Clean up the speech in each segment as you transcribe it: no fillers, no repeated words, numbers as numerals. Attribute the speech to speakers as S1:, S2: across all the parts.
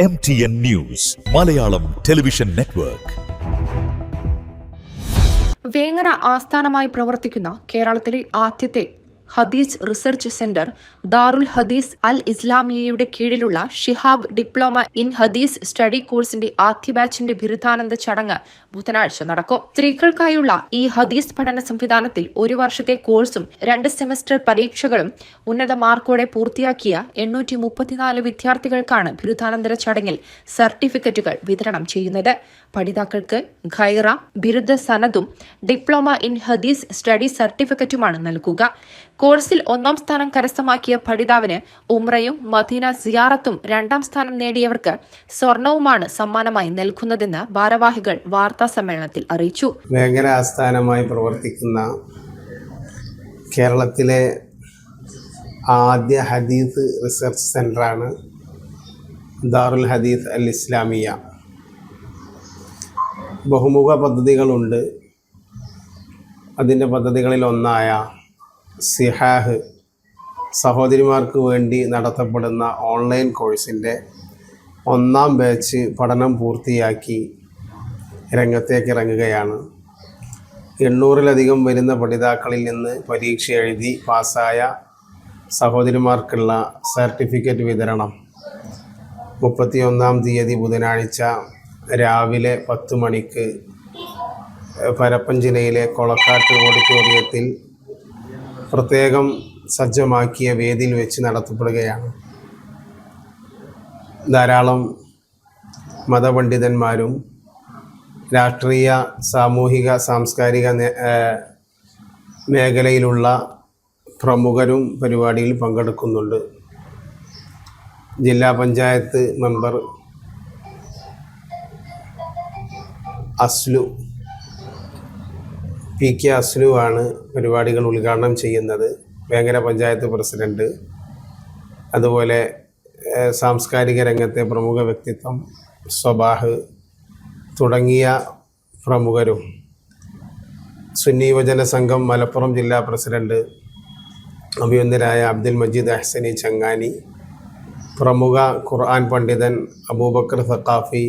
S1: MTN news Malayalam television network.
S2: Vengara ആസ്ഥാനമായി പ്രവർത്തിക്കുന്ന കേരളത്തിലെ ആദ്യത്തെ ഹദീസ് റിസർച്ച് സെന്റർ ദാറുൽ ഹദീസ് അൽ ഇസ്ലാമിയയുടെ കീഴിലുള്ള ഷിഹാബ് ഡിപ്ലോമ ഇൻ ഹദീസ് സ്റ്റഡി കോഴ്സിന്റെ ആദ്യ ബാച്ചിന്റെ ബിരുദാനന്ദ ചടങ്ങ് ബുധനാഴ്ച നടക്കും. സ്ത്രീകൾക്കായുള്ള ഈ ഹദീസ് പഠന സംവിധാനത്തിൽ 1 വർഷത്തെ കോഴ്സും 2 സെമസ്റ്റർ പരീക്ഷകളും ഉന്നത മാർക്കോടെ പൂർത്തിയാക്കിയ 834 വിദ്യാർത്ഥികൾക്കാണ് ബിരുദാനന്തര ചടങ്ങിൽ സർട്ടിഫിക്കറ്റുകൾ വിതരണം ചെയ്യുന്നത്. പഠിതാക്കൾക്ക് ഖൈറ ബിരുദ സനദും ഡിപ്ലോമ ഇൻ ഹദീസ് സ്റ്റഡി സർട്ടിഫിക്കറ്റുമാണ് നൽകുക. കോഴ്സിൽ 1ാം സ്ഥാനം കരസ്ഥമാക്കിയ പഠിതാവിന് ഉംറയും മദീന സിയാറത്തും 2ാം സ്ഥാനം നേടിയവർക്ക് സ്വർണവുമാണ് സമ്മാനമായി നൽകുന്നതെന്ന് ഭാരവാഹികൾ വാർത്താ സമ്മേളനത്തിൽ അറിയിച്ചു.
S3: വേങ്ങര ആസ്ഥാനമായി പ്രവർത്തിക്കുന്ന കേരളത്തിലെ ആദ്യ ഹദീസ് റിസർച്ച് സെൻ്ററാണ് ദാറുൽ ഹദീസ് അൽ ഇസ്ലാമിയ. ബഹുമുഖ പദ്ധതികളുണ്ട്. അതിൻ്റെ പദ്ധതികളിൽ ഒന്നായ സിഹാഹ് സഹോദരിമാർക്ക് വേണ്ടി നടത്തപ്പെടുന്ന ഓൺലൈൻ കോഴ്സിൻ്റെ 1ാം ബാച്ച് പഠനം പൂർത്തിയാക്കി രംഗത്തേക്ക് ഇറങ്ങുകയാണ്. 800-ലധികം വരുന്ന പഠിതാക്കളിൽ നിന്ന് പരീക്ഷ എഴുതി പാസ്സായ സഹോദരിമാർക്കുള്ള സർട്ടിഫിക്കറ്റ് വിതരണം 31-ാം തീയതി ബുധനാഴ്ച രാവിലെ 10 മണിക്ക് പരപ്പൻ ജില്ലയിലെ കൊളക്കാട്ട് ഓഡിറ്റോറിയത്തിൽ പ്രത്യേകം സജ്ജമാക്കിയ വേദിയിൽ വെച്ച് നടത്തപ്പെടുകയാണ്. ധാരാളം മതപണ്ഡിതന്മാരും രാഷ്ട്രീയ, സാമൂഹിക, സാംസ്കാരിക മേഖലയിലുള്ള പ്രമുഖരും പരിപാടിയിൽ പങ്കെടുക്കുന്നുണ്ട്. ജില്ലാ പഞ്ചായത്ത് മെമ്പർ PK അസ്ലു ആണ് പരിപാടികൾ ഉദ്ഘാടനം ചെയ്യുന്നത്. വേങ്ങര പഞ്ചായത്ത് പ്രസിഡന്റ്, അതുപോലെ സാംസ്കാരിക രംഗത്തെ പ്രമുഖ വ്യക്തിത്വം സ്വബാഹ് തുടങ്ങിയ പ്രമുഖരും, സുന്നി യുവജന സംഘം മലപ്പുറം ജില്ലാ പ്രസിഡന്റ് അഭിനന്ദനായ അബ്ദുൽ മജീദ് അഹ്സനി ചങ്ങാനി, പ്രമുഖ ഖുർആൻ പണ്ഡിതൻ അബൂബക്കർ സഖാഫി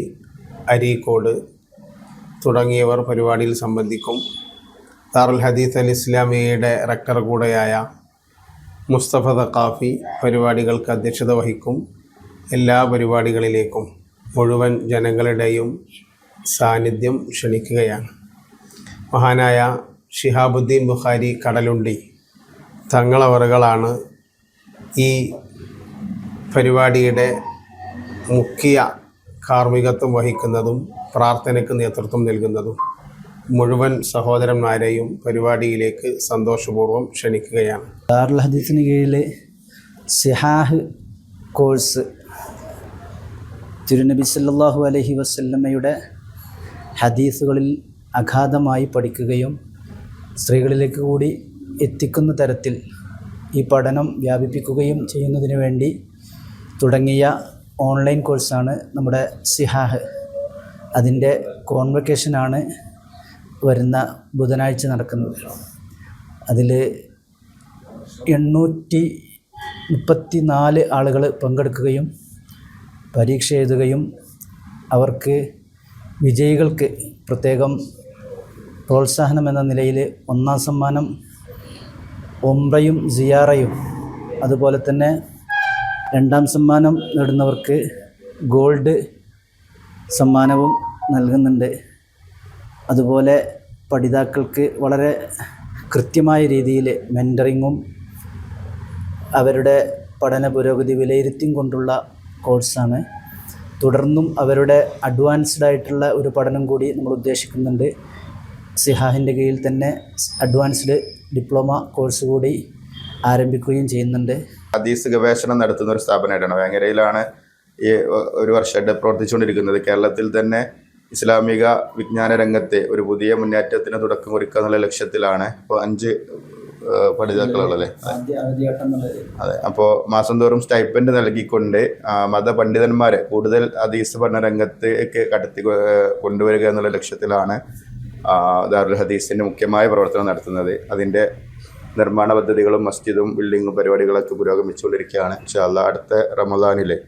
S3: അരീക്കോട് തുടങ്ങിയവർ പരിപാടിയിൽ സംബന്ധിക്കും. ദാറുൽ ഹദീസ് അൽ ഇസ്ലാമിയയുടെ റക്ടർ കൂടെയായ മുസ്തഫ സഖാഫി പരിപാടികൾക്ക് അധ്യക്ഷത വഹിക്കും. എല്ലാ പരിപാടികളിലേക്കും മുഴുവൻ ജനങ്ങളുടെയും സാന്നിധ്യം ക്ഷണിക്കുകയാണ്. മഹാനായ ഷിഹാബുദ്ദീൻ ബുഖാരി കടലുണ്ടി തങ്ങളവറുകളാണ് ഈ പരിപാടിയുടെ മുഖ്യ കാർമ്മികത്വം വഹിക്കുന്നതും പ്രാർത്ഥനയ്ക്ക് നേതൃത്വം നൽകുന്നതും. മുഴുവൻ സഹോദരന്മാരെയും പരിപാടിയിലേക്ക് സന്തോഷപൂർവ്വം ക്ഷണിക്കുകയാണ്.
S4: ദാറുൽ ഹദീസിന് കീഴിൽ സിഹാഹ് കോഴ്സ് തിരുനബി സല്ലല്ലാഹു അലൈഹി വസല്ലമയുടെ ഹദീസുകളിൽ അഗാധമായി പഠിക്കുകയും സ്ത്രീകളിലേക്ക് കൂടി എത്തിക്കുന്ന തരത്തിൽ ഈ പഠനം വ്യാപിപ്പിക്കുകയും ചെയ്യുന്നതിന് വേണ്ടി തുടങ്ങിയ ഓൺലൈൻ കോഴ്സാണ് നമ്മുടെ സിഹാഹ്. അതിൻ്റെ കോൺവക്കേഷനാണ് വരുന്ന ബുധനാഴ്ച നടക്കുന്നത്. അതിൽ 834 ആളുകൾ പങ്കെടുക്കുകയും പരീക്ഷ എഴുതുകയും അവർക്ക് വിജയികൾക്ക് പ്രത്യേകം പ്രോത്സാഹനം എന്ന നിലയിൽ 1ാം സമ്മാനം ഉംറയും സിയാറയും, അതുപോലെ തന്നെ 2ാം സമ്മാനം നേടുന്നവർക്ക് ഗോൾഡ് സമ്മാനവും നൽകുന്നുണ്ട്. അതുപോലെ പഠിതാക്കൾക്ക് വളരെ കൃത്യമായ രീതിയിൽ മെൻറ്ററിങ്ങും അവരുടെ പഠന പുരോഗതി വിലയിരുത്തിയും കൊണ്ടുള്ള കോഴ്സാണ്. തുടർന്നും അവരുടെ അഡ്വാൻസ്ഡ് ആയിട്ടുള്ള ഒരു പഠനം കൂടി നമ്മൾ ഉദ്ദേശിക്കുന്നുണ്ട്. സിഹാഹിൻ്റെ കീഴിൽ തന്നെ അഡ്വാൻസ്ഡ് ഡിപ്ലോമ കോഴ്സ് കൂടി ആരംഭിക്കുകയും ചെയ്യുന്നുണ്ട്.
S5: ഹദീസ് ഗവേഷണം നടത്തുന്ന ഒരു സ്ഥാപനമായിട്ടാണ് വേങ്ങരയിലാണ് ഈ 1 വർഷമായിട്ട് പ്രവർത്തിച്ചുകൊണ്ടിരിക്കുന്നത്. കേരളത്തിൽ തന്നെ ഇസ്ലാമിക വിജ്ഞാന രംഗത്തെ ഒരു പുതിയ മുന്നേറ്റത്തിന് തുടക്കം കുറിക്കുക എന്നുള്ള ലക്ഷ്യത്തിലാണ് ഇപ്പോൾ 5 പഠിതാക്കളുള്ളല്ലേ. അതെ. അപ്പോൾ മാസം തോറും സ്റ്റൈപ്പൻഡ് നൽകിക്കൊണ്ട് മതപണ്ഡിതന്മാരെ കൂടുതൽ ഹദീസ് പഠന രംഗത്തേക്ക് കൊണ്ടുവരിക എന്നുള്ള ലക്ഷ്യത്തിലാണ് ദാറുൽ ഹദീസിൻ്റെ മുഖ്യമായ പ്രവർത്തനം നടത്തുന്നത്. അതിൻ്റെ നിർമ്മാണ പദ്ധതികളും മസ്ജിദും ബിൽഡിങ്ങും പരിപാടികളൊക്കെ പുരോഗമിച്ചുകൊണ്ടിരിക്കുകയാണ്. ഇൻഷാ അല്ലാഹ് അടുത്ത റമദാനിലെ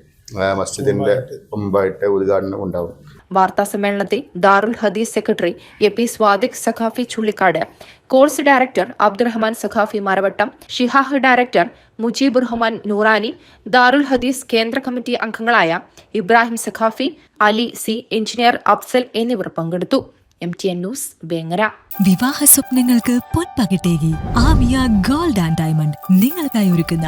S5: മസ്ജിദിൻ്റെ മുമ്പായിട്ട് ഉദ്ഘാടനം ഉണ്ടാവും.
S2: വാർത്താ സമ്മേളനത്തിൽ Darul Hadees secretary A P. Swadiq Saqafi Chullikkad, course director Abdurahman Saqafi Maravattam, Shihah director Mujeebur Rahman Noorani, Darul Hadees കേന്ദ്ര കമ്മിറ്റി അംഗങ്ങളായ ഇബ്രാഹിം സഖാഫി, അലി സി, എഞ്ചിനീയർ അഫ്സൽ എന്നിവർ പങ്കെടുത്തു. MTN news Vengara.
S6: വിവാഹ സ്വപ്നങ്ങൾക്ക് പൊൻപകിട്ടേകി ആമിയ ഗോൾഡ് ആൻഡ് ഡയമണ്ട് നിങ്ങൾക്കായി ഒരുക്കുന്ന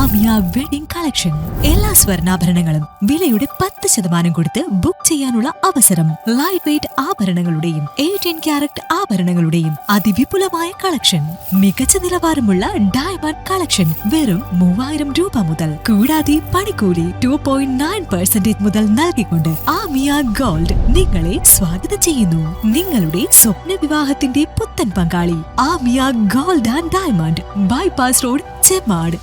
S6: ആമിയ വെഡിംഗ് കളക്ഷൻ. എല്ലാ സ്വർണ്ണാഭരണങ്ങളും വിലയുടെ 10% കൊടുത്ത് ബുക്ക് ചെയ്യാനുള്ള അവസരം. ലൈറ്റ് വെയ്റ്റ് ആഭരണങ്ങളുടെയും 18 കാരറ്റ് ആഭരണങ്ങളുടെയും അതിവിപുലമായ കളക്ഷൻ. മികച്ച നിലവാരമുള്ള ഡയമണ്ട് കളക്ഷൻ വെറും 3000 രൂപ മുതൽ. കൂടാതെ പണിക്കൂലി 2.9% മുതൽ നൽകിക്കൊണ്ട് ആമിയ ഗോൾഡ് നിങ്ങളെ സ്വാഗതം ചെയ്യുന്നു. നിങ്ങളുടെ സ്വപ്ന വിവാഹത്തിന്റെ പുത്തൻ പങ്കാളി Aamiya gold and diamond, bypass road, Chemmad.